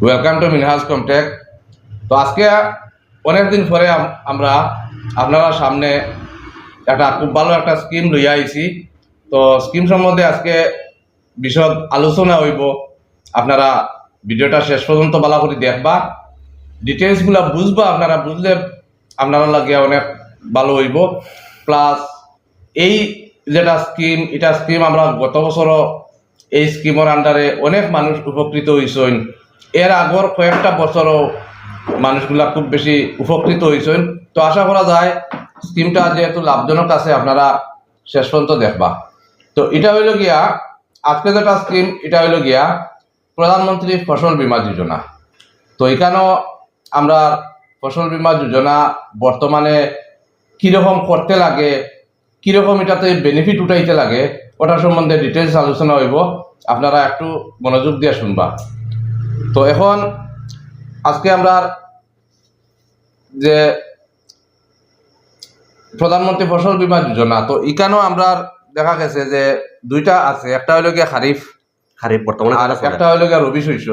Welcome to Minhaj কমটেক। তো আজকে অনেকদিন পরে আমরা আপনারা সামনে একটা খুব ভালো একটা স্কিম লইয়া আইছি। তো স্কিম সম্বন্ধে আজকে বিশদ আলোচনা হইব। আপনারা ভিডিওটা শেষ পর্যন্ত ভালো করে দেখবা, ডিটেলসগুলো বুঝবা। আপনারা বুঝলে আপনারা লাগে অনেক ভালো হইব। প্লাস এই যেটা স্কিম, এটা স্কিম আমরা গত বছরও এই স্কিমের আন্ডারে অনেক মানুষ উপকৃত হয়েছেন। এর আগর কয়েকটা বছরও মানুষগুলা খুব বেশি উপকৃত হয়েছেন। তো আশা করা যায় স্কিমটা যেহেতু লাভজনক আছে, আপনারা শেষ পর্যন্ত দেখবা। তো এটা হইল গিয়া আজকে যেটা স্কিম, এটা হইল গিয়া প্রধানমন্ত্রী ফসল বীমা যোজনা। তো এখানেও আমরা ফসল বীমা যোজনা বর্তমানে কীরকম করতে লাগে, কীরকম এটাতে বেনিফিট উঠাইতে লাগে, ওটা সম্বন্ধে ডিটেলস আলোচনা হইব। আপনারা একটু মনোযোগ দিয়ে শুনবা। তো এখন আজকে আমরা যে প্রধানমন্ত্রী ফসল বীমা যোজনা, তো এখানেও আমরা দেখা গেছে যে দুইটা আছে। একটা হইল গিয়া খারিফ বর্তমানে, আর একটা হইল গিয়া রবি শস্য।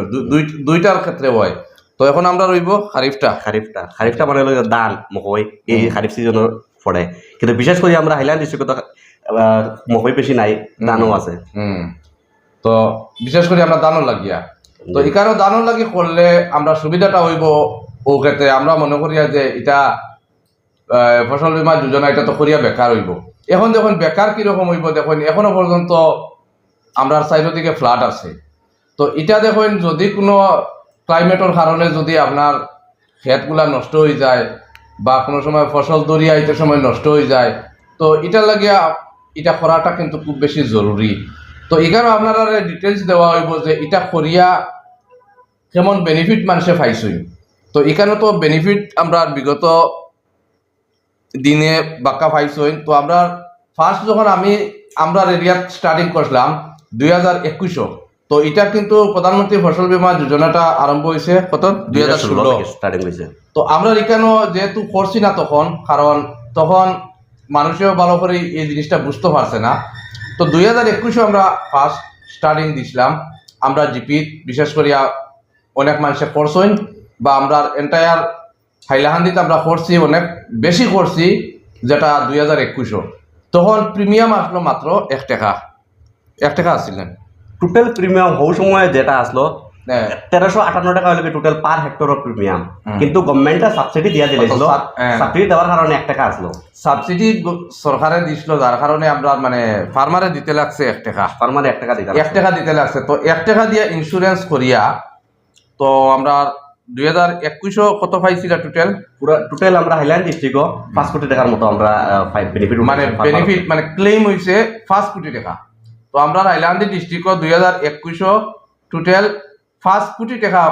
দুইটার ক্ষেত্রে হয়। তো এখন আমরা রইব খারিফটা মানে হলো ধান মকই, এই খারিফ সিজনের পড়ে। কিন্তু বিশেষ করে আমরা হাইল্যান্ড ডিস্ট্রিক্টত মকই বেশি নাই, ধানও আছে। তো বিশেষ করে আমরা ধানও লাগিয়া, তো এখানেও ধানও লাগি করলে আমরা সুবিধাটা হইব ও ক্ষেত্রে আমরা মনে করিয়া যে এটা ফসল বীমা যোজনা এটা তো করিয়া বেকার হইব। এখন দেখুন বেকার কিরকম হইব, দেখুন এখনো পর্যন্ত আমরা চারিদিকে ফ্লাড আছে। তো এটা দেখুন যদি কোনো ক্লাইমেটের কারণে যদি আপনার ক্ষেতগুলা নষ্ট হয়ে যায় বা কোনো সময় ফসল দরিয়া আইতে সময় নষ্ট হয়ে যায়, তো এটা লাগিয়া এটা করাটা কিন্তু খুব বেশি জরুরি। তো এখানে আপনারা ডিটেলস দেওয়া হইব যে এটা করিয়া কেমন বেনিফিট মানুষে পাইছই। তো এখানে তো বেনিফিট আমরা বিগত দিনে বাক্কা পাইছই। তো আমরা ফার্স্ট যখন আমরা এরিয়া স্টার্টিং করলাম 2021। তো এটা কিন্তু প্রধানমন্ত্রী ফসল বীমা যোজনাটা আরম্ভ হয়েছে কত 2016 স্টার্টিং হয়েছে। তো আমরা এখানেও যেহেতু করছি না তখন, কারণ তখন মানুষেও ভালো করে এই জিনিসটা বুঝতে পারছে না। তো 2021 আমরা ফার্স্ট স্টার্টিং দিছিলাম। আমরা জিপি বিশেষ করিয়া অনেক মানুষে করছেন, বা আমরা এন্টায়ার হাইলাহান্দিতে আমরা করছি, অনেক বেশি করছি, যেটা 2021। তখন প্রিমিয়াম আসলো মাত্র 1 টাকা আসছিলেন। টোটাল প্রিমিয়াম হওয়ার সময় যেটা আসলো 1358 টাকা হইল টোটাল পার হেক্টর প্রিমিয়াম। কিন্তু গভর্নমেন্টে সাবসিডি দিয়া দিয়েছিল, সাবসিডি দেওয়ার কারণে 1 টাকা আসলো। সাবসিডি সরকারে দিছিল, যার কারণে আমরা মানে ফার্মারে দিতে লাগছে 1 টাকা। ফার্মারে 1 টাকা দিতে লাগছে। তো 1 টাকা দিয়ে ইন্স্যুরেন্স করিয়া তো আমরা 2021 কত পাইছিল টোটাল আমরা হাইল্যান্ড ডিস্ট্রিক্ট 5 কোটি টাকার মতো আমরা বেনিফিট মানে ক্লেম হয়েছে 5 কোটি টাকা। তো আমরা হাইল্যান্ড ডিস্ট্রিক্ট 2021 টোটাল 5 কোটি টাকা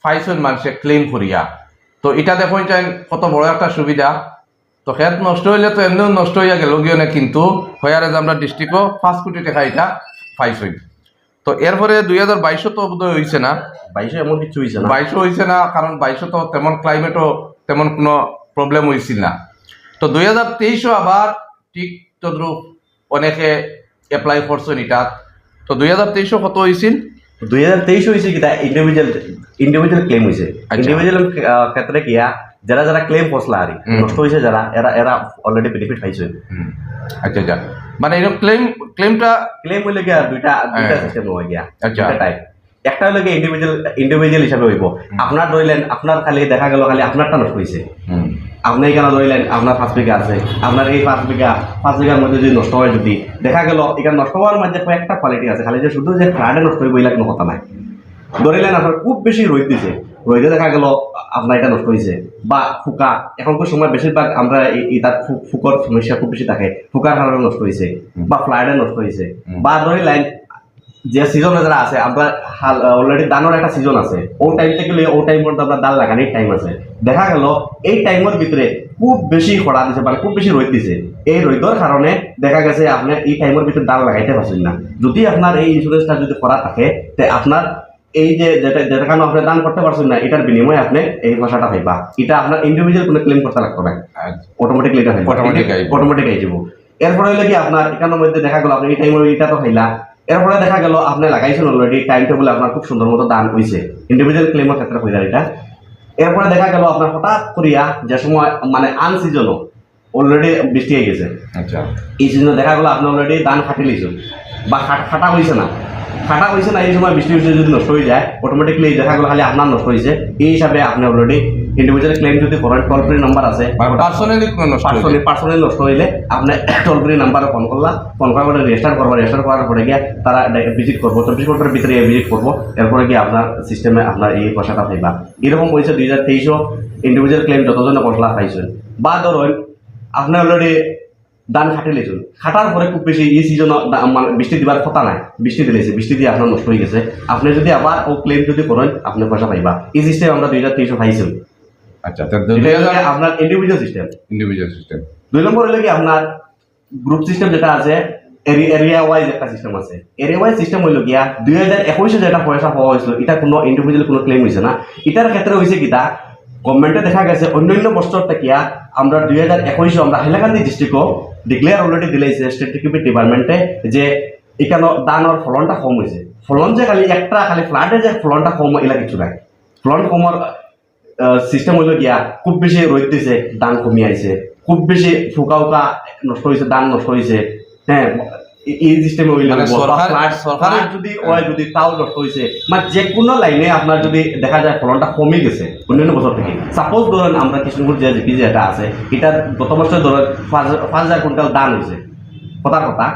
পাইছেন মানুষে ক্লেম করিয়া। তো এটা দেখুন কত বড় একটা সুবিধা। তো খেত নষ্ট হইলে তো এমনিও নষ্ট হইয়া গেল গিয়ে না, কিন্তু হয়ারে যে আমরা ডিস্ট্রিক্ট 5 কোটি টাকা এটা পাইছি। তো এরপরে 2022 তো বোধহয় হয়েছে না, 22 এমন কিছু হয়েছে না, 22 হয়েছে না, কারণ 22 তো তেমন ক্লাইমেটও তেমন কোনো প্রবলেম হয়েছিল না। তো 2023 আবার ঠিক তদ্রুপ অনেকে এপ্লাই করছেন এটা। তো 2023 কত হয়েছিল? 2023 হয়েছে কিনা ইন্ডিভিজুয়াল ক্লেম হয়েছে। ইন্ডিভিজুয়াল ক্ষেত্রে কিয়া যারা ক্লেম করছিল আর নষ্ট হয়েছে যারা, এরা অলরেডি বেনিফিট পাইছে। আচ্ছা, মানে এরকম ক্লেম হইলে গিয়া দুইটা সিস্টেম হয়ে গিয়া। দুইটা টাইপ। একটা হইলে গিয়া ইন্ডিভিজুয়াল হিসাবে হইব। আপনার ধরলেন, আপনার খালি দেখা গেল খালি আপনারটা নষ্ট হয়েছে, আপনি এখানে ধরলেন আপনার 5 বিঘা আছে, আপনার এই 5 বিঘার মধ্যে যদি নষ্ট হয়, যদি দেখা গেল এখানে নষ্ট হওয়ার মধ্যে কয়েকটা কোয়ালিটি আছে, খালি যে শুধু যে ফ্লাডে নষ্ট হইব এগুলা কোনো কথা নাই। ধরিলেন আপনার খুব বেশি রোদ দিছে, রোদে দেখা গেল আপনার এটা নষ্ট হয়েছে, বা ফুকা, এখনকার সময় বেশিরভাগ আমরা তার ফুকর সমস্যা খুব বেশি থাকে, ফুকার কারণে নষ্ট হয়েছে, বা ফ্লাডে নষ্ট হয়েছে, বা ধরিলেন যে সিজনে যারা আছে, আমরা অলরেডি ধানের একটা সিজন আছে, ও টাইম থেকে ও টাইমের মধ্যে আমরা ধান লাগানোর টাইম আছে, দেখা গেল এই টাইমের ভিতরে খুব বেশি খরা দিছে, মানে খুব বেশি রোদ দিছে। এই রোদের কারণে দেখা গেছে আপনি এই টাইমের ভিতরে ধান লাগাইতে পারছেন না। যদি আপনার এই ইন্স্যুরেন্সটা যদি করা থাকে, তে আপনার এই যে যেটা কারণে আপনি দান করতে পারছেন না, এটার বিনিময়ে আপনি এই পয়সাটা পাইবা। এটা আপনার ইন্ডিভিজুয়াল কোনো ক্লেম করতে লাগতো না, অটোমেটিকলি এটা অটোমেটিক আই যাব। এরপরে হইলে কি আপনার এখানের মধ্যে দেখা গেল আপনি এই টাইমের এটা তো খাইলা, এরপরে দেখা গেল আপনি লাগাইছেন অলরেডি, টাইম টেবিল আপনার খুব সুন্দর মতো দান হয়েছে, ইন্ডিভিজুয়াল ক্লেমের ক্ষেত্রে হয়ে যায় এটা। এরপরে দেখা গেল আপনার হঠাৎ করিয়া যে সময় মানে আনসিজনও অলরেডি বৃষ্টি হয়ে গেছে, আচ্ছা এই সিজনে দেখা গেলো আপনি অলরেডি ধান খাটি লিছেন বা খাটা হয়েছে না, এই সময় বৃষ্টি যদি নষ্ট হয়ে যায় অটোমেটিকলি দেখা গেলো খালি আপনার নষ্ট হয়েছে। এই হিসাবে আপনি অলরেডি ইন্ডিভিজুয়াল ক্লেম যদি করেন, টোল ফ্রি নাম্বার আছে, পার্সোনালি নষ্ট হইলে আপনি টোল ফ্রি নাম্বারে ফোন করার পরে রেজিস্টার করার পরে গিয়ে তারা ভিজিট করবো, 24 ঘন্টার ভিতরে ভিজিট করবো, এরপরে গিয়ে আপনার সিস্টেমে আপনার এই পয়সাটা পাইবা। এরকম হয়েছে 2023 ইন্ডিভিজুয়াল ক্লেম যতজনে পয়সা পাইছেন, বা ধরুন আপনি অলরেডি ধান খাটি লেছেন, খাটার পরে খুব বেশি এই সিজন বৃষ্টি দিবার কথা নাই, বৃষ্টি দিলেছে, বৃষ্টি দিয়ে আপনার নষ্ট হয়ে গেছে, আপনি যদি আবার ও ক্লেম যদি করেন আপনি পয়সা পাইবা। এই সিস্টেম আমরা 2023 পাইছেন। আচ্ছা আপনার ইন্ডিভিজুয়াল সিস্টেম। 2 নম্বর হলো কি আপনার গ্রুপ সিস্টেম যেটা আছে, এরিয়া ওয়াইজ একটা সিস্টেম আছে। এরিয়া ওয়াইজ সিস্টেম হইল গিয়া 2021 যেটা পয়সা পাওয়া হয়েছিল এটা কোনো ইন্ডিভিজুয়াল কোনো ক্লেম হয়েছে না। এটার ক্ষেত্রে হয়েছে কিটা গভর্নমেন্টে দেখা গেছে অন্যান্য বছর থেকে আমরা 2021 আমরা হাইলাকান্দি ডিস্ট্রিক্টও ডিক্লেয়ার অলরেডি দিলাইছে স্টেট রিক্রুটমেন্ট ডিপার্টমেন্টে যে এখানে দানের ফলনটা কম হয়েছে। ফলন যে খালি ফ্লাডে যে ফলনটা কম এলা কিছু নাই, ফলন কমার সিস্টেম হইল গিয়া খুব বেশি রোদ দিছে দান কমি আইছে, খুব বেশি ফুকা নষ্ট হয়েছে দান নষ্ট হয়েছে। হ্যাঁ, এই সিস্টেমে হইলে সরকার যদি তাও নষ্ট হয়েছে, মানে যে কোনো লাইনে আপনার যদি দেখা যায় ফলনটা কমে গেছে অন্যান্য বছর থেকে। সাপোজ ধরেন আমরা কৃষ্ণপুর যে যেটা আছে এটা গত বছর ধরেন 5,000 কুইন্টাল দান হয়েছে কথা,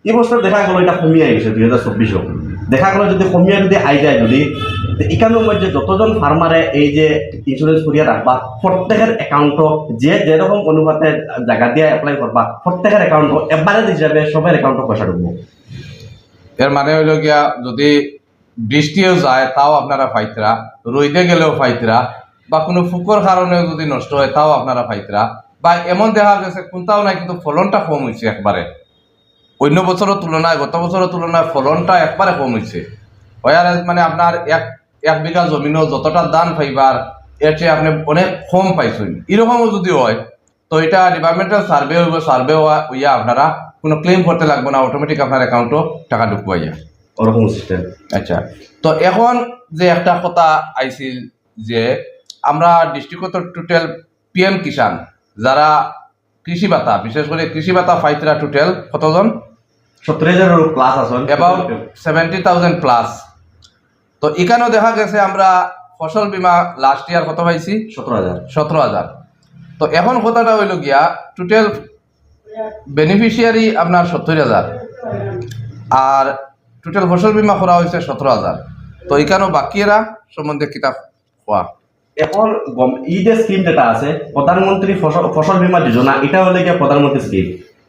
এই বছর দেখা গেল এটা কমিয়ে গেছে 2024 দেখা গেল যদি কমিয়ে যদি আই যায় যদি এখানের মধ্যে যতজন ফার্মারে এই যে ইন্স্যুরেন্স করিয়া রাখবা প্রত্যেকের অ্যাকাউন্টও যে যেরকম অনুপাতে জায়গা দিয়ে অ্যাপ্লাই করবা প্রত্যেকের অ্যাকাউন্টও এভারেজ হিসাবে সবার অ্যাকাউন্টে পয়সা ঢুকবো। এর মানে হইল গিয়া যদি বৃষ্টিও যায় তাও আপনারা ফাইতরা, রইতে গেলেও ফাইতরা, বা কোনো ফুকর কারণে যদি নষ্ট হয় তাও আপনারা ফাইতরা, বা এমন দেখা গেছে কোনটাও নাই কিন্তু ফলনটা কম হয়েছে একবারে, অন্য বছরের তুলনায় গত বছরের তুলনায় ফলনটা একবারে কম হয়েছে। মানে আপনার এক বিঘা জমিনও যতটা দান পাইবার এর চেয়ে আপনি অনেক কম পাইছেন, এরকমও যদি হয় তো এটা ডিপার্টমেন্টাল সার্ভে হইব, সার্ভে হইয়া আপনারা কোনো ক্লেম করতে লাগবে না, অটোমেটিক আপনার অ্যাকাউন্টও টাকা ঢুকবাইয়া ওরকম সিস্টেম। আচ্ছা, তো এখন যে একটা কথা আইছিল যে আমরা ডিস্ট্রিক্টত টোটাল PM কিষান যারা কৃষি ভাতা, বিশেষ করে কৃষি ভাতা ফাইতরা টোটাল কতজন? 70,000 প্লাস আছেন, অ্যাবাউট 70,000 প্লাস। তো এখানেও দেখা গেছে আমরা ফসল বীমা লাস্ট ইয়ার কত পাইছি? 17,000। তো এখন কথাটা হইল গিয়া টোটাল বেনিফিশিয়ারি আপনার 70,000 আর টোটাল ফসল বীমা করা হয়েছে 17,000। তো এখানেও বাকিরা সম্বন্ধে কিতাব হওয়া এখন এই যে স্কিম যেটা আছে প্রধানমন্ত্রী ফসল বীমা যোজনা, এটা হলে গিয়ে প্রধানমন্ত্রী স্কিম।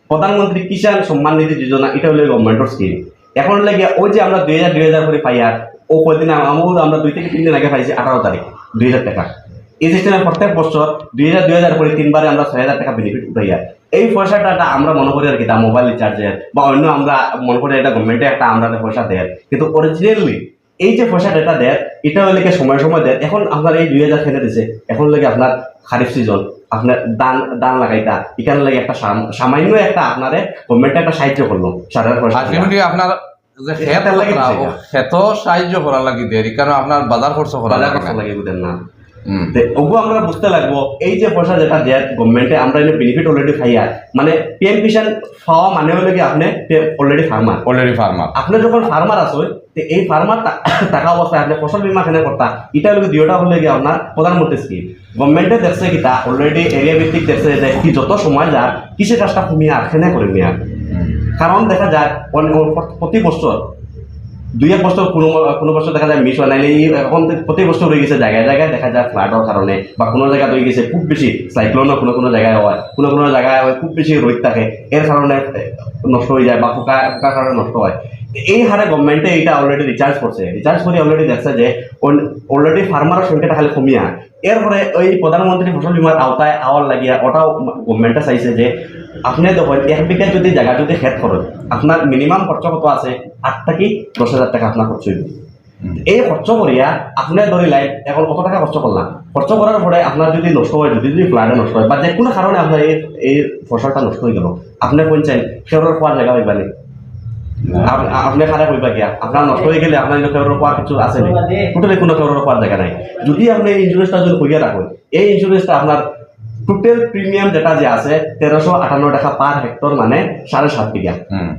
প্রধানমন্ত্রী কিষাণ সম্মান নিধি যোজনা, এটা হলে গভর্নমেন্টের স্কিম। এখন হলে গিয়ে ওই যে আমরা 2,000 করে পাই, আর ও কয়দিন আমরা 2 থেকে 3 দিন আগে পাইছি 18 তারিখ 2,000 টাকা। এই সিস্টেমে প্রত্যেক বছর 2,000 করে 3বারে আমরা 6,000 টাকা বেনিফিট উঠাই। আর এই পয়সাটা আমরা মনে করি আর কি মোবাইল রিচার্জের বা অন্য আমরা মনে করি এটা গভর্নমেন্টে একটা আমরা পয়সা দেয়, কিন্তু অরিজিনালি এই যে পয়সাটা এটা দেয় এটা হলে সময় সময় দেয়। এখন আপনার এই 2,000 খেলে দিছে, এখন লাগে আপনার খারিফ সিজন আপনার দান লাগাইতা, এখানে লাগে একটা সামান্য একটা আপনারে গভর্নমেন্টে একটা সাহায্য করলো আপনার সাহায্য করা লাগি দেয়, কারণ আপনার বাজার খরচ করা লাগে বুঝেন না। ওগো আমরা বুঝতে লাগবো এই যে পয়সা যেটা দেয় গভর্নমেন্টে আমরা বেনিফিট অলরেডি খাই। আর মানে PM কিষাণ পাওয়া মানে হলে কি আপনি অলরেডি ফার্মার, আপনি যখন ফার্মার আসো এই ফার্মার টাকা অবস্থায় আপনি ফসল বীমা কেন করতা, এটা হলে দুইটা হলে গিয়ে আপনার প্রধানমন্ত্রী স্কিম। গভর্নমেন্টে দেখছে কি তা অলরেডি এরিয়া ভিত্তিক দেখছে যে কি যত সময় যায় কৃষি কাজটা কমিয়ে আর খেনে করে নিয়ে। কারণ দেখা যায় প্রতি বছর 2-1 বছর কোনো বছর দেখা যায় মিস হয়, নাইলে এখন প্রতি বছর রয়ে গেছে জায়গায় জায়গায় দেখা যায় ফ্লাডের কারণে, বা কোনো জায়গায় রয়ে গেছে খুব বেশি সাইক্লোনও কোনো জায়গায় হয়, কোনো জায়গায় হয় খুব বেশি রোদ থাকে, এর কারণে নষ্ট হয়ে যায় বা ফুকার কারণে নষ্ট হয়। এই হারে গভর্নমেন্টে এটা অলরেডি রিচার্জ করে অলরেডি দেখছে যে অলরেডি ফার্মারের সংখ্যাটা খালি কমিয়া। এরপরে ওই প্রধানমন্ত্রী ফসল বীমার আওতায় আওয়ার লাগিয়া ওটাও গভর্নমেন্টে চাইছে যে আপনি দেখুন 1 বিঘা যদি জায়গা যদি খেত করেন আপনার মিনিমাম খরচ কত আছে 8 থেকে 10,000 টাকা আপনার খরচ হইব। এই খরচ করিয়া আপনি ধরিলেন এখন কত টাকা খরচ করলাম, খরচ করার পরে আপনার যদি নষ্ট হয়, যদি ফ্লাডে নষ্ট হয় বা যে কোনো কারণে আপনার এই ফসলটা নষ্ট হয়ে গেল, আপনি বলছেন সেটার পাওয়ার জায়গা হইবানি আপনি খারাপ হইবা গিয়া আপনার নষ্ট হয়ে গেলে আপনার ফেভারের পাওয়ার কিছু আছে না, টোটালি কোনো ফেভারের পাওয়ার জায়গা নাই। যদি আপনি এই ইন্স্যুরেন্সটা যদি করিয়া রাখেন, এই ইন্স্যুরেন্সটা আপনার টোটাল প্রিমিয়াম যেটা যে আছে 1358 টাকা পার হেক্টর, মানে 7.5 বিঘা।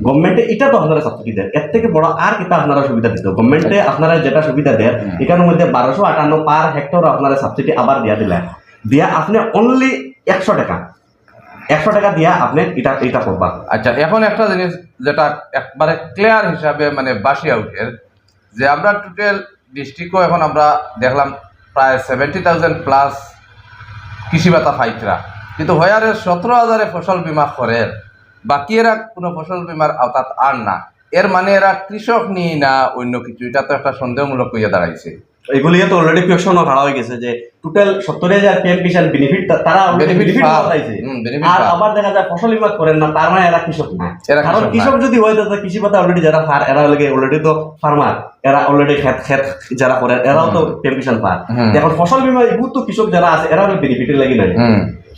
গভর্নমেন্টে এটা তো আপনারা সাবসিডি দেয়, এর থেকে বড় আর কিতা আপনারা সুবিধা দিত? গভর্নমেন্টে আপনারা যেটা সুবিধা দেয় এখানের মধ্যে 1258 পার হেক্টর আপনারা সাবসিডি আবার দিয়া আপনি অনলি 100 টাকা দিয়া আপনি এটা করবা। আচ্ছা, এখন একটা জিনিস যেটা একবারে ক্লিয়ার হিসাবে মানে বাসি আউটের, যে আমরা টোটাল ডিস্ট্রিক্টও এখন আমরা দেখলাম প্রায় 70,000 প্লাস কৃষি ভাতা ফাইতরা, কিন্তু হয়ারে 17,000 ফসল বীমা করে, বাকি এরা কোনো ফসল বীমার আওতাত আর না। এর মানে এরা কৃষক নিয়ে না অন্য কিছু, এটা তো একটা সন্দেহমূলক হইয়া দাঁড়াইছে। এগুলি তো অলরেডি কোয়েশনও খাড়া হয়ে গেছে যে টোটাল 70,000 পিএম কিষাণ বেনিফিট তারা বেনিফিট পাইছে, আর আবার দেখা যায় ফসল বীমা করেন না, তার মানে এরা কৃষক না। কারণ কৃষক যদি হয় তাহলে কৃষি ভাতা অলরেডি যারা এরা অলরেডি তো ফার্মার, এরা অলরেডি ক্ষেত যারা করে এরাও তো পিএম কিষাণ পায়। এখন ফসল বীমা এগুলো তো কৃষক যারা আছে এরা বেনিফিটের লাগে নাই।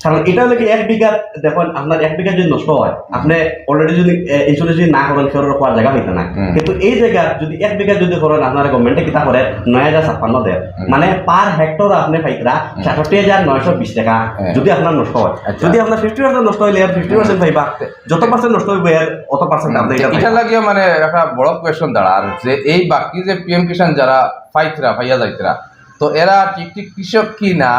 কারণ এটা হলে 1 বিঘা, দেখুন আপনার 1 বিঘা যদি নষ্ট হয়, আপনি অলরেডি যদি ইন্স্যুরেন্স যদি না করেন ফেরত পাওয়ার জায়গা হইতে না। কিন্তু এই জায়গা যদি 1 বিঘা যদি করেন, আপনার গভর্নমেন্টে কিতা করে 9,056 দেয়, মানে পার হেক্টর আপনি পাইতরা 67,920 টাকা যদি আপনার নষ্ট হয়। যদি আপনার 50% নষ্ট হইলে 50% পাইবা, যত পার্সেন্ট নষ্ট হইবে এর অত পার্সেন্ট আপনি এটা লাগিয়ে মানে একটা বড় কোয়েশ্চন দাঁড়ার, যে এই বাকি যে পিএম কিষাণ যারা পাইয়া যাইতরা, তো এরা ঠিক কৃষক কি না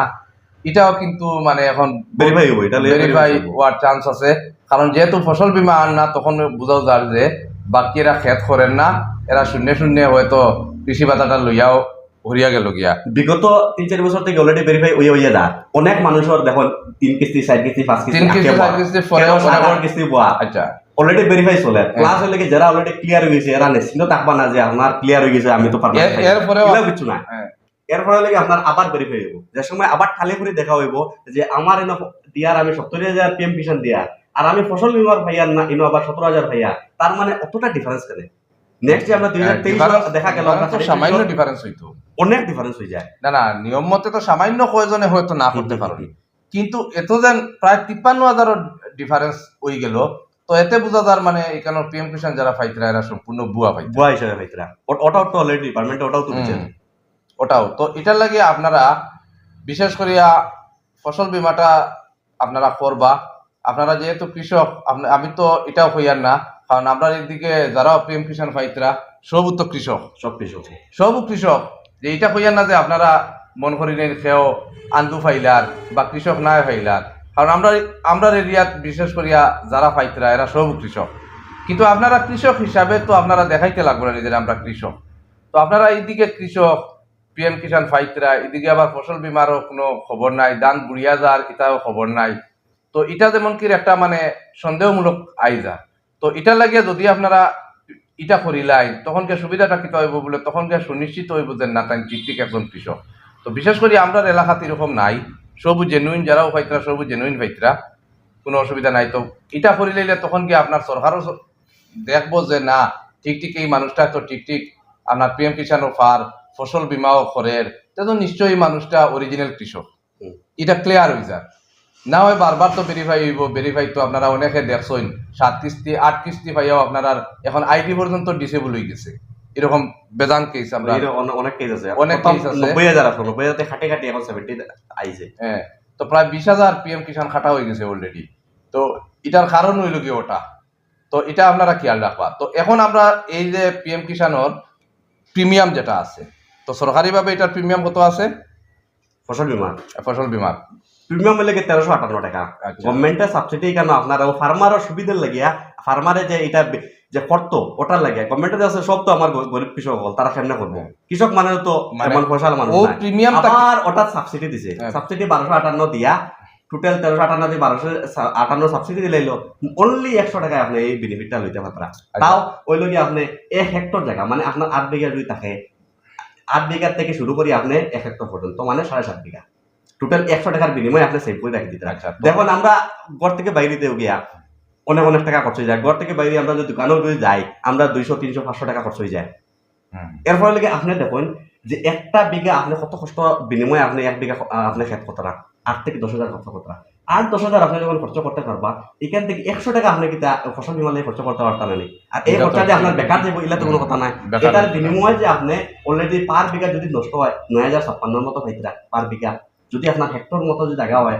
এটাও কিন্তু মানে এখন ভেরিফাই হওয়ার চান্স আছে। কারণ যেহেতু ফসল বীমা আন না, তখন বোঝাও যার যে বাকি এরা ক্ষেত করেন না, এরা শূন্য হয়তো কৃষি ভাতাটা লইয়াও হরিয়া গেল গিয়া। বিগত 3-4 বছর থেকে অলরেডি ভেরিফাই হইয়া যা অনেক মানুষের দেখুন 3 কিস্তি 4 কিস্তি 5 কিস্তি 3 কিস্তি 4 কিস্তি পরে কিস্তি বয়া। আচ্ছা, অলরেডি ভেরিফাই চলে ক্লাস হইলে কি যারা অলরেডি ক্লিয়ার হয়ে গেছে এরা নিশ্চিন্ত থাকবা না যে আমার ক্লিয়ার হয়ে গেছে, আমি তো পারবো এরপরে কিছু না। এরপরে লাগে আপনার আবার ভেরিফাই হইব, যে সময় আবার খালি করে দেখা হইব যে আমার এনে দিয়ার আমি 70,000 পিএম কিষাণ দিয়া আর আমি ফসল বীমার ভাইয়ার না ইনো আবার 17,000 ভাইয়া, তার মানে অতটা ডিফারেন্স কেন? নেক্সট যে আমরা 2023 দেখা গেল আমরা সামান্য ডিফারেন্স হইতো, অনেক ডিফারেন্স হয়ে যায়। না নিয়ম মতে তো সামান্য কয়জনে হয়তো না করতে পারবে, কিন্তু এত যেন প্রায় 53,000 ডিফারেন্স হয়ে গেল, তো এতে বোঝা যার মানে এখানে পিএম কিষাণ যারা পাইতরা এরা সম্পূর্ণ বুয়া হিসাবে পাইতরা। ওটাও তো অলরেডি ডিপার্টমেন্টে ওটাও তো দিচ্ছেন, ওটাও তো এটার লাগে আপনারা বিশেষ করিয়া ফসল বীমাটা আপনারা করবা। আপনারা যেহেতু কৃষক, আমি তো এটাও হইয়ার না, কারণ আমরা এদিকে যারা পিএম কিষাণ পাইতরা সবু তো কৃষক, সবু কৃষক, যে এটা হইয়ার না যে আপনারা মন করি খেয়েও আন্দু ফাইলার বা কৃষক নাই ফাইলার। কারণ আমরা এরিয়াত বিশেষ করিয়া যারা পাইতরা এরা সবু কৃষক, কিন্তু আপনারা কৃষক হিসাবে তো আপনারা দেখাইতে লাগবে না নিজেরা আমরা কৃষক। তো আপনারা এইদিকে কৃষক পিএম কিষাণ ফাইতরা, এদিকে আবার ফসল বীমারও কোনো খবর নাই, দান বুড়িয়া যার এটাও খবর নাই। তো এটা যেমন কি একটা মানে সন্দেহমূলক আইজা, তো এটা লাগিয়ে যদি আপনারা এটা করিলাই তখনকে সুবিধাটা কিতা হইব বলে তখনকে সুনিশ্চিত হইব যে না তাই ঠিক একজন কৃষক। তো বিশেষ করে আমরা এলাকাতে এরকম নাই, সবু জেনুইন যারাও ফাইতরা সবু জেনুইন ফাইতরা, কোনো অসুবিধা নাই। তো এটা করিলে তখন কি আপনার সরকারও দেখবো যে না ঠিক এই মানুষটা তো ঠিক আপনার পিএম কিষাণও ফার ফসল বীমাও করের, তো নিশ্চয়ই মানুষটা অরিজিনাল কৃষক, এটা ক্লিয়ার হয়ে যায়। না হয় বারবার তো ভেরিফাই তো আপনারা অনেকে দেখছেন 7 কিস্তি 8 কিস্তি পাইয়াও আপনার এখন আইডি পর্যন্ত ডিসেবল হয়ে গেছে, এরকম বেজান কেস আমরা অনেক কেস আছে, 90,000 আছে 90,000 খাটে এখন 70 আইছে। হ্যাঁ, তো প্রায় 20,000 পিএম কিষাণ খাটা হয়ে গেছে অলরেডি। তো এটার কারণ হইল কি ওটা, তো এটা আপনারা খেয়াল রাখবা। তো এখন আমরা এই যে পিএম কিষাণর প্রিমিয়াম যেটা আছে, তো সরকারিভাবে এটার প্রিমিয়াম কত আছে? ফসল বীমা প্রিমিয়াম লাগে 1358 টাকা। গভর্নমেন্টের সাবসিডি কেন আপনার ফার্মারের সুবিধার লাগিয়া, ফার্মারে যে এটা যে করতো ওটার লাগে গভর্নমেন্টের আছে সব তো আমার গরিব কৃষক হল, তারা কেমনে করবো? কৃষক মানে তো এমন পয়সার মানুষ প্রিমিয়াম আর ওটা সাবসিডি দিছে, সাবসিডি 1258 দিয়া টোটাল 1358 দিয়ে 1258 সাবসিডি দিলাইলো, অনলি 100 টাকায় আপনি এই বেনিফিটটা লইতে পারবেন। তাও ওই লগে আপনি 1 হেক্টর জায়গা, মানে আপনার 8 বিঘা যদি থাকে 8 বিঘা থেকে শুরু করি আপনি 1 হেক্টর পর্যন্ত, মানে 7.5 বিঘা টোটাল 100 টাকার বিনিময়ে আপনি সেভ করে রাখি দিতে। দেখুন আমরা ঘর থেকে বাইরেতেও গিয়া অনেক টাকা খরচ হয়ে যায়, ঘর থেকে বাইরে আমরা যদি দোকানেও যদি যাই আমরা 200, 300, 500 টাকা খরচ হয়ে যায়। এর ফলে লাগে আপনি দেখুন যে 1 বিঘা আপনি কত কষ্ট বিনিময়ে আপনি 1 বিঘা আপনি ক্ষেত কতটা 8 থেকে 10,000 খরচ কতটা, 8-10 হাজার আপনি যখন খরচ করতে পারবা, এখান থেকে 100 টাকা আপনি কিন্তু ফসল বীমা লাগে খরচ করতে পারতেন না। আর এই এটা তো খরচা যে আপনার বেকার যাবো এগুলা তো কোনো কথা নাই। বেকার এটার যাইবো। বিনিময়ে যে আপনি অলরেডি পার বিঘা যদি নষ্ট হয় 9,056 মতো পাইতরা পার বিঘা, যদি আপনার হেক্টর মতো যদি জায়গা হয়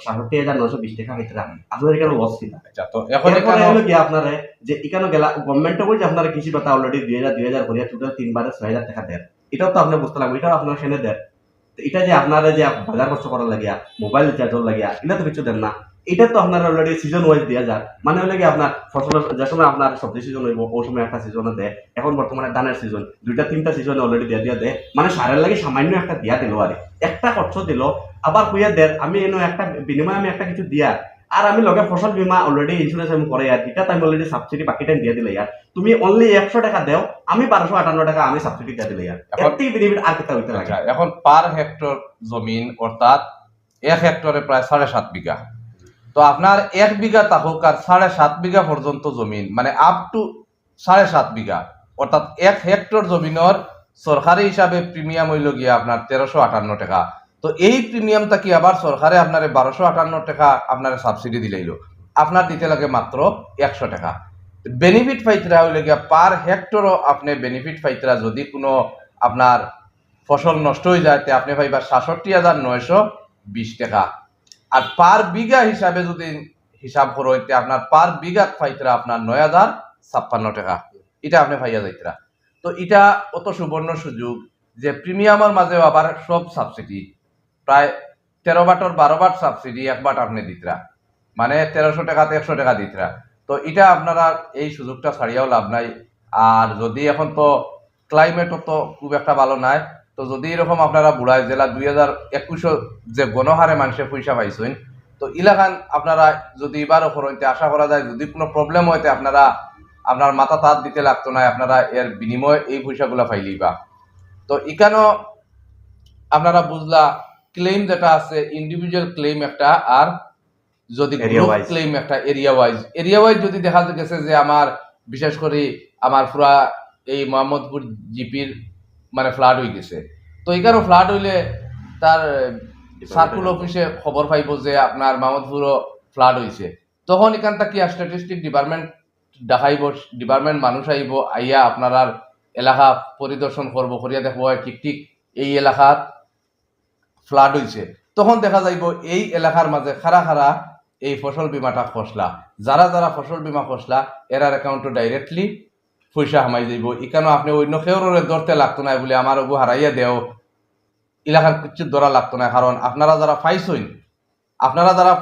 67,920 টাকা পাইতরা, আপনার এখানে লস ছিল। আচ্ছা, তো এখন এরপরে এখানে হলো কি আপনার যে এখানে গেলা গভর্নমেন্টে বলছে আপনার কৃষি ভাতা অলরেডি 2,000 করিয়া টোটাল 3 বারে 6,000 টাকা দেয়। এটাও তো আপনি বুঝতে লাগবে, এটাও আপনার সেনে দেয়। তো এটা যে আপনারা যে বাজার খরচ করার লাগিয়া, মোবাইল রিচার্জের লাগিয়া, এটা তো কিছু দেন না। এটা তো আপনার অলরেডি সিজন ওয়াইজ দেওয়া যায়। মানে হলে কি আপনার ফসলের যে সময় আপনার সবজি সিজন হইব ওই সময় একটা সিজনে দেয়। এখন বর্তমানে ধানের সিজন, 2-3টা সিজনে অলরেডি দিয়া দেয়। মানে সারের লাগে সামান্য একটা দিয়া দিল আর একটা খরচ দিল, আবার কইয়া দেয় আমি এনে একটা বিনিময়ে আমি একটা কিছু দিয়া, আর আমি লগে ফসল বীমা অলরেডি ইন্স্যুরেন্স আমি করে আর এটা আমি অলরেডি সাবসিডি বাকিটা দিয়ে দিলে আর তুমি অনলি 100 টাকা দেও, আমি 1258 টাকা আমি সাবসিডি দিয়ে দিলে আর এখন- এর থেকে বেনিফিট আর কিতা হইতে লাগে। আচ্ছা, এখন পার হেক্টর জমিন অর্থাৎ 1 হেক্টরে প্রায় 7.5 বিঘা। তো আপনার 1 বিঘা থাকুক আর 7.5 বিঘা পর্যন্ত জমিন, মানে আপ টু 7.5 বিঘা, অর্থাৎ 1 হেক্টর জমিনের সরকারি হিসাবে প্রিমিয়াম হইল গিয়া আপনার 1358 টাকা। তো এই প্রিমিয়ামটা কি আবার সরকারে আপনার 1258 টাকা আপনার সাবসিডি দিলাইল, আপনার দিতে লাগে মাত্র 100 টাকা। বেনিফিট পাইতরা হইলে গিয়া পার হেক্টরও আপনি বেনিফিট পাইতরা, যদি কোনো আপনার ফসল নষ্ট হয়ে যায় তে আপনি পাইবা 67,920 টাকা। আর পার বিঘা হিসাবে যদি হিসাব করতে আপনার পার বিঘা পাইতরা আপনার 9,056 টাকা, এটা আপনি পাইয়া যাইতরা। তো এটা অত সুবর্ণ সুযোগ যে প্রিমিয়ামের মাঝেও আবার সব সাবসিডি, প্রায় 13 বাটর 12 বাট সাবসিডি একবার আপনি দিতরা, মানে 1300 টাকাতে 100 টাকা দিতরা। তো এটা আপনারা এই সুযোগটা ছাড়িয়াও লাভ নাই। আর যদি এখন তো ক্লাইমেটও তো খুব একটা ভালো নাই, তো যদি এরকম আপনারা বুড়াই জেলা 2021 যে গণহারে মানুষের পয়সা পাইছেন, তো ইলাকান আপনারা যদি এবারও করতে আশা করা যায় যদি কোনো প্রবলেম হইতে আপনারা আপনার মাথা তাত দিতে লাগতো না, আপনারা এর বিনিময়ে এই পয়সাগুলা পাইলিবা। তো এখানেও আপনারা বুঝলা ক্লেম যেটা আছে ইন্ডিভিজুয়াল ক্লেম একটা, আর যদি Area গ্রুপ wise। ক্লেম একটা এরিয়া ওয়াইজ যদি দেখা গেছে যে আমার বিশেষ করে আমার পুরা এই মোহাম্মদপুর জিপির মানে ফ্লাড হয়ে গেছে, তো এখানেও ফ্লাড হইলে তার সার্কুল অফিসে খবর পাইব যে আপনার মোহাম্মদপুরও ফ্লাড হয়েছে, তখন এখান থেকে স্ট্যাটিস্টিক ডিপার্টমেন্ট দেখাইব, ডিপার্টমেন্ট মানুষ আইব, আইয়া আপনার এলাকা পরিদর্শন করবো, করিয়া দেখবো ঠিক ঠিক এই এলাকাত ফ্লাড হয়েছে। তখন দেখা যাইব এই এলাকার মাঝে খারা খারা এই ফসল বীমাটা খসলা, যারা যারা ফসল বীমা খসলা এরার অ্যাকাউন্টে ডাইরেক্টলি পয়সা হামাই যাইব। এখানেও আপনি অন্য কেউরে ধরতে লাগতো না বলে আমার ওগু হারাইয়া দেও এলাকার কিছু ধরা লাগতো না, কারণ আপনারা যারা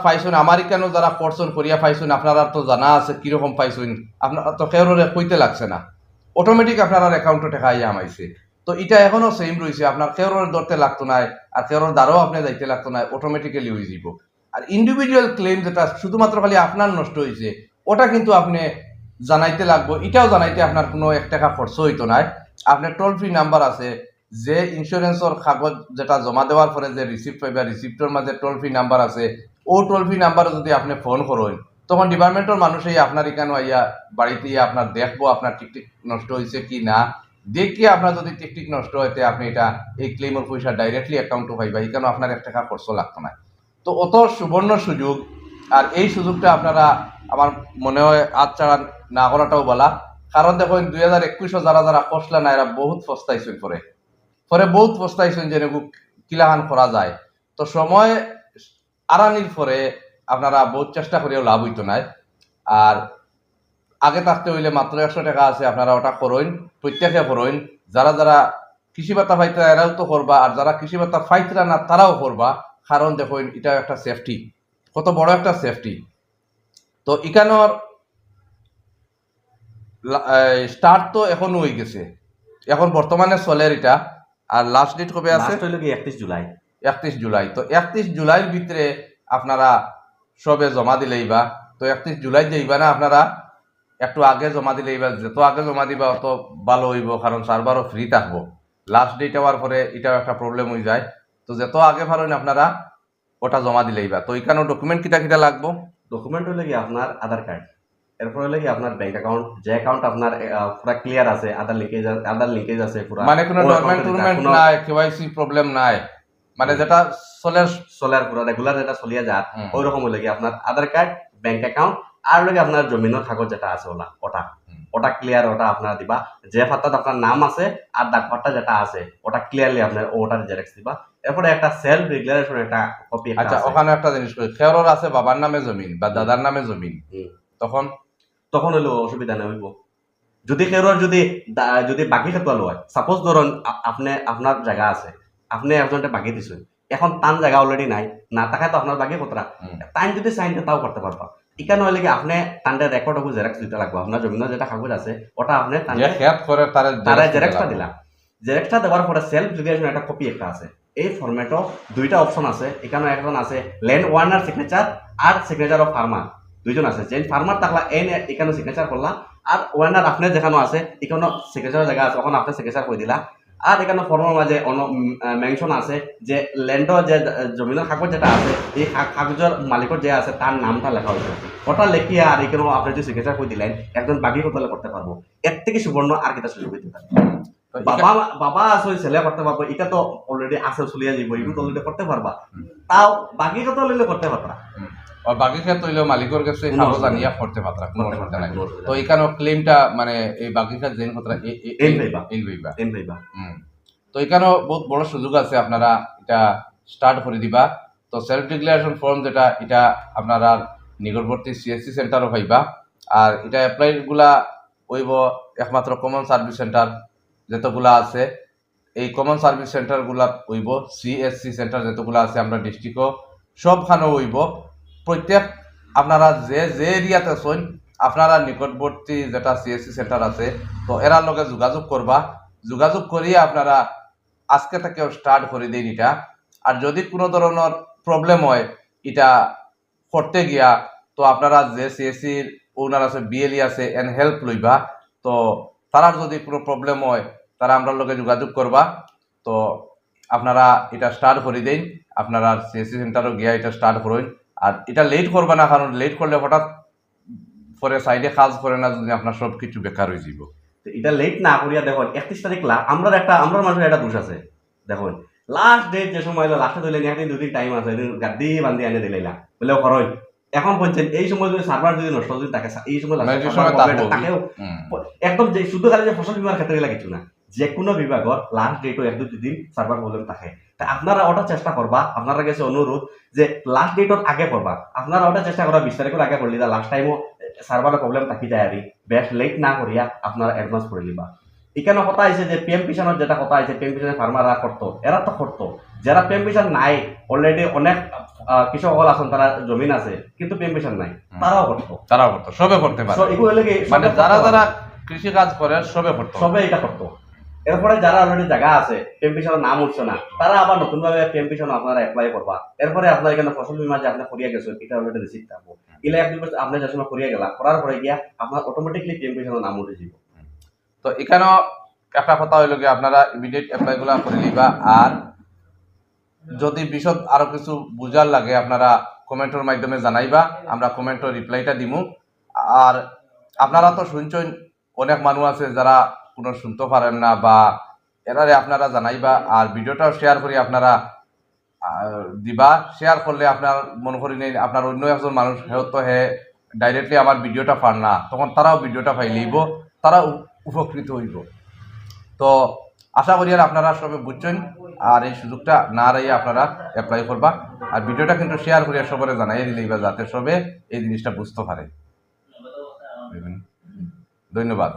পাইছেন আমার এখানেও যারা করছেন করিয়া পাইছেন, আপনারা তো জানা আছে কিরকম পাইছেন, আপনারা তো কেউরে কইতে লাগছে না, অটোমেটিক আপনার অ্যাকাউন্টে টাকা আইয়া হামাইছে। তো এটা এখনো সেম রয়েছে, আপনার কেউর ধরতে লাগতো না আর কেউর দ্বারাও আপনি যাইতে লাগতো না, অটোমেটিক্যালি হয়ে যাব। আর ইন্ডিভিজুয়াল ক্লেম যেটা শুধুমাত্র খালি আপনার নষ্ট হয়েছে ওটা কিন্তু আপনি জানাইতে লাগবো, এটাও জানাইতে আপনার কোনো 1 টাকা খরচ হইতো না। আপনার টোল ফ্রি নাম্বার আছে, যে ইন্স্যুরেন্সর কাগজ যেটা জমা দেওয়ার পরে যে রিসিপ্ট পাইবা রিসিপ্টের মাঝে টোল ফ্রি নাম্বার আছে, ও টোল ফ্রি নাম্বারে যদি আপনি ফোন করেন তখন ডিপার্টমেন্টের মানুষই আপনার এখানে আইয়া বাড়িতে ইয়ে আপনার দেখবো আপনার টিকটিক নষ্ট হয়েছে কি না, দেখিয়ে আপনার যদি টিকটিক নষ্ট হইতে আপনি এটা এই ক্লেমের পয়সা ডাইরেক্টলি অ্যাকাউন্টে পাইবা, এখানে আপনার 1 টাকা খরচ লাগতো না। তো অত সুবর্ণ সুযোগ, আর এই সুযোগটা আপনারা আমার মনে হয় আজ ছাড়া না করাটাও বলা, কারণ দেখুন 2021 যারা যারা খসলা না এরা বহুত পস্তাইছেন পরে বহুত পস্তাইছেন যে কিলাহান করা যায়। তো সময় আরানির পরে আপনারা বহুত চেষ্টা করেও লাভ হইতো না। আর আগে থাকতে হইলে মাত্র 100 টাকা আছে, আপনারা ওটা করইন, প্রত্যেকে করইন। যারা যারা কৃষি ভাতা পাইতে এরাও তো করবা, আর যারা কৃষি ভাতা পাইতরা না তারাও করবা, কারণ দেখুন এটা একটা সেফটি, কত বড় একটা সেফটি। তো এখানোর স্টার্ট তো এখন হয়ে গেছে, এখন বর্তমানে চলের এটা, আর লাস্ট ডেট কবে আছে? লাস্ট হইলো কি 31 জুলাই। 31 জুলাই। তো 31 জুলাইয়ের ভিতরে আপনারা সবে জমা দিলেইবা। তো 31 জুলাই যাইবা না, আপনারা একটু আগে জমা দিলেইবা, যত আগে জমা দিবা অত ভালো হইব, কারণ সার্ভারও ফ্রি থাকবো। লাস্ট ডেট হওয়ার পরে এটাও একটা প্রবলেম হয়ে যায়। তো যত আগে পারেন আপনারা ওটা জমা দিলেইবা। তো এখানেও ডকুমেন্ট কিটা কিটা লাগবো? ডকুমেন্ট হইলে কি আপনার আধার কার্ড, এরপর হইলে কি আপনার ব্যাংক অ্যাকাউন্ট, যে অ্যাকাউন্ট আপনার পুরো ক্লিয়ার আছে, আধার লিঙ্কেজ আছে পুরো, মানে কোনো ডকুমেন্ট নাই, কেওয়াইসি প্রবলেম নাই, মানে যেটা সোলার সোলার পুরো রেগুলার যেটা চলিয়া যার হুম। ওই রকম লাগে আপনার আধার কার্ড ব্যাংক অ্যাকাউন্ট আর লগে আপনার জমিনের কাগজ যেটা আছে ওটা হুম। ওটা ক্লিয়ার ওটা আপনারা দিবা যে ফাতাত আপনার নাম আছে আর ডাকপাট্টা যেটা আছে ওটা ক্লিয়ারলি আপনার ওটার জেরক্স দিবা এরপরে একটা সেলফ ডিক্লারেশন একটা কপি একটা আচ্ছা আছে ওখানে একটা জিনিস করি খেরর আছে বাবার নামে জমিন বা দাদার নামে জমিন হুম। তখন তখন হইলো অসুবিধা না হইব যদি কেউর যদি বাকি ক্ষেত্র হয় সাপোজ ধরুন আপনি আপনার জায়গা আছে আপনি একজনটা বাকি দিছেন এখন তার জায়গা অলরেডি নাই না থাকায় তো আপনার বাকি কতটা টাইম যদি চাইন তাও করতে পারবা এখানে হলে কি আপনি তান্ডের রেকর্ড হবে জেরক্স দিতে লাগবে আপনার জমিনের যেটা কাগজ আছে ওটা আপনি যে খেত করে তারে তারা xerox দিতে জেরক্সটা লাগবে। দিলাম জেরক্সটা দেওয়ার পরে সেলফ ডিক্লারেশন একটা কপি একটা আছে এই ফরম্যাটও দুইটা অপশন আছে এখানে একজন আছে ল্যান্ড ওয়ার্নার সিগনেচার আর সিগনেচার অফ ফার্মার দুইজন আছে যে ফার্মার থাকলা এখানে সিগনেচার করলা আর ওয়ার্নার আপনার যেখানে আছে এখানে সিগনেচার জায়গা আছে ওখানে আপনি সিগনেচার করে দিলা আর এখানে ফর্মের মাঝে মেনশন আছে যে ল্যান্ডর যে জমিনের কাগজ যেটা আছে এই কাগজের মালিকের যে আছে তার নামটা লেখা হয়েছে ওটা লেখিয়া আর এখানে আপনি যে সিগনেচার করে দিলেন একজন বাকি কোথাও করতে পারবো এর থেকে সুবর্ণ আর কিটা সুযোগ দিতে পারবো তো বাবা বাবা আছে ছেলে করতে পারবো এটা তো অলরেডি আছে চলিয়া যাব এগুলো তো অলরেডি করতে পারবা তাও বাকি কত লইলে করতে পারবা আর বাকি খেত হইলেও মালিকের কাছে কোনো কাগজ অসুবিধা আনিয়া করতে পারতা কোনো করতে অসুবিধা পারতা, নাই কোনো অসুবিধা তো নাই। এখানে ক্লেমটা মানে এই বাকি খেত যেন কথা এন পাইবা। এন পাইবা এম ভাইবা তো এখানেও বহুত বড় সুযোগ আছে আপনারা এটা স্টার্ট করে দিবা তো সেলফ ডিক্লারেশন ফর্ম যেটা এটা আপনারা নিকটবর্তী সিএসসি সেন্টারও পাইবা আর এটা অ্যাপ্লাই গুলা হইব একমাত্র কমন সার্ভিস সেন্টার যতগুলা আছে এই কমন সার্ভিস সেন্টার গুলা হইব সিএসসি সেন্টার যতগুলা আছে আমরা ডিস্ট্রিক্টও সবখানে হইব প্রত্যেক আপনারা যে যে এরিয়াতে আছেন আপনারা নিকটবর্তী যেটা সিএসসি সেন্টার আছে তো এরার লগে যোগাযোগ করবা যোগাযোগ করিয়ে আপনারা আজকে থেকে স্টার্ট করে দিন এটা আর যদি কোনো ধরনের প্রবলেম হয় এটা করতে গিয়া তো আপনারা যে সিএসসির ওনার আছে বিএলই আছে এন হেল্প লইবা তো তারার যদি কোনো প্রবলেম হয় তারা আমরা লগে যোগাযোগ করবা তো আপনারা এটা স্টার্ট করে দিন আপনারা সিএসসি সেন্টারও গিয়া এটা স্টার্ট করুন আর এটা লেট করবে না কারণ লেট করলে হঠাৎ পরে সাইডে কাজ করে না যদি আপনার সব কিছু বেকার হয়ে যাব এটা লেট না করিয়া দেখুন 31 তারিখ আমরা মানুষের একটা দোষ আছে দেখুন লাস্ট ডেট যে সময় লাস্টে দিলেন একদিন দুদিন টাইম আছে এদিন গাদ্দি বান্ধি আনে দিলাইলা বলে খরচ এখন বলছেন এই সময় যদি সার্ভার যদি নষ্ট যদি থাকে এই সময় মানে যে last সময় server থাকবো। তাকেও একদম যে শুধু খালি যে ফসল বীমার ক্ষেত্রে গেলা কিছু না যে কোনো বিভাগত লাস্ট ডেটও এক দুই দিন সার্ভার প্রবলেম থাকে তা আপনারা ওটা চেষ্টা করবা আপনারা কাছে অনুরোধ যে লাস্ট ডেটর আগে করবা আপনারা ওটা চেষ্টা করা 20 তারিখের আগে করলি লাস্ট টাইমও সার্ভারের প্রবলেম থাকি যায় আর বেস্ট লেট না করিয়া আপনারা অ্যাডভান্স করে লিবা এখানে কথা আছে যে পিএম কিষানের যেটা কথা আছে পিএম কিষানের ফার্মাররা করতো এরা তো করতো যারা পিএম কিষান নাই অলরেডি অনেক কৃষক হল আছেন তারা জমিন আছে কিন্তু পিএম কিষান নাই তারাও করতো তারাও করতো সবে করতে পারে So, এগুলো হলে কি মানে সবে যারা করতো। যারা কৃষি কাজ করে সবে করতো সবে এটা করতো এরপরে যারা অলরেডি জায়গা আছে পিএম কিষানের নাম উঠছে না তারা আবার নতুন ভাবে পিএম কিষান আপনারা অ্যাপ্লাই করবা এরপরে আপনার এখানে ফসল বীমা যে আপনি করিয়া গেছেন এটা অলরেডি রিসিভ থাকবো এগুলো এক দুই বছর আপনি যে সময় করিয়া গেলা করার পরে গিয়া আপনার অটোমেটিকলি পিএম কিষানের নাম উঠে যাব তো এখানেও একটা কথা হইল কি আপনারা ইমিডিয়েট অ্যাপ্লাই গুলা করে নিবা আর যদি বিশদ আরো কিছু বুঝার লাগে আপনারা কমেন্টের মাধ্যমে জানাইবা আমরা কমেন্টের রিপ্লাইটা দিমু আর আপনারা তো শুনছেন অনেক মানুষ আছে যারা কোনো শুনতে পারেন না বা এরারে আপনারা জানাইবা আর ভিডিওটাও শেয়ার করে আপনারা দিবা শেয়ার করলে আপনার মনে করি নেই আপনার অন্য একজন মানুষ হয়তো হে ডাইরেক্টলি আমার ভিডিওটা পান না তখন তারাও ভিডিওটা পাই লইব তারা উপকৃত হইব তো আশা করি আর আপনারা সবে বুঝছেন আর এই সুযোগটা না রাইয়া আপনারা অ্যাপ্লাই করবা আর ভিডিওটা কিন্তু শেয়ার করিয়া সবারে জানাই দিলেইবা যাতে সবে এই জিনিসটা বুঝতে পারে ধন্যবাদ।